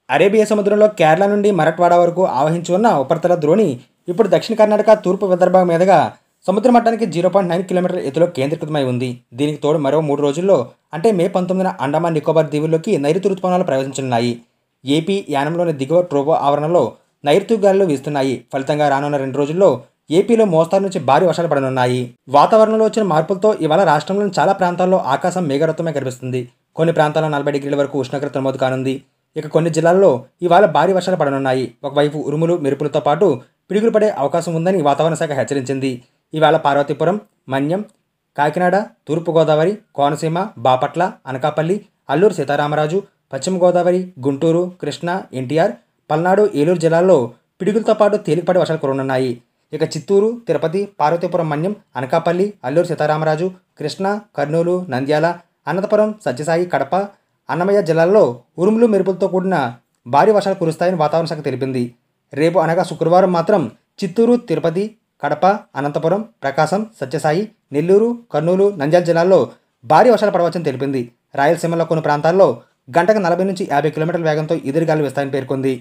Arabia సముద్రంలో కేరళ నుండి మరట్వాడ వరకు ఆవహించి ఉన్న ఉపరితల ద్రోణి ఇప్పుడు దక్షిణ కర్ణాటక తూర్పు విదర్భ మీదుగా సముద్ర మట్టానికి 0.9 కిలోమీటర్ల ఎత్తులో కేంద్రీకృతమై ఉంది. దీనికి తోడు మరో 3 రోజుల్లో అంటే మే 19న అండమాన్ నికోబార్ దీవుల్లోకి నైరుతి రుతుపవనాలు ప్రవేశించనున్నాయి. ఏపీ యానంలోని దిగువ ట్రోపో ఆవరణలో నైరుతి గాలులు వీస్తున్నాయి. ఫలితంగా రానున్న 2 రోజుల్లో ఏపీలో మోస్తారు నుంచి భారీ వర్షాలు పడనున్నాయి. వాతావరణంలో వచ్చిన మార్పులతో ఇవాళ రాష్ట్రంలోని చాలా ప్రాంతాల్లో ఆకాశం మేఘావృతమై కనిపిస్తుంది. కొన్ని ప్రాంతాల్లో 40 డిగ్రీల వరకు ఉష్ణోగ్రత నమోదు కానుంది. ఇక కొన్ని జిల్లాల్లో ఇవాళ భారీ వర్షాలు పడనున్నాయి. ఒకవైపు ఉరుములు మెరుపులతో పాటు పిడుగులు పడే అవకాశం ఉందని వాతావరణ శాఖ హెచ్చరించింది. ఇవాళ పార్వతీపురం, మన్యం, కాకినాడ, తూర్పుగోదావరి, కోనసీమ, బాపట్ల, అనకాపల్లి, అల్లూరు సీతారామరాజు, పశ్చిమ గోదావరి, గుంటూరు, కృష్ణా, ఎన్టీఆర్, పల్నాడు, ఏలూరు జిల్లాల్లో పిడుగులతో పాటు తేలికపాటి వర్షాలు కురవనున్నాయి. ఇక చిత్తూరు, తిరుపతి, పార్వతీపురం, మన్యం, అనకాపల్లి, అల్లూరు సీతారామరాజు, కృష్ణా, కర్నూలు, నంద్యాల, అనంతపురం, సత్యసాయి, కడప, అన్నమయ్య జిల్లాల్లో ఉరుములు మెరుపులతో కూడిన భారీ వర్షాలు కురుస్తాయని వాతావరణ శాఖ తెలిపింది. రేపు అనగా శుక్రవారం మాత్రం చిత్తూరు, తిరుపతి, కడప, అనంతపురం, ప్రకాశం, సత్యసాయి, నెల్లూరు, కర్నూలు, నంద్యాల జిల్లాల్లో భారీ వర్షాలు పడవచ్చని తెలిపింది. రాయలసీమలో కొన్ని ప్రాంతాల్లో గంటకు 40 నుంచి 50 కిలోమీటర్ల వేగంతో ఎదురుగాలు వీస్తాయని పేర్కొంది.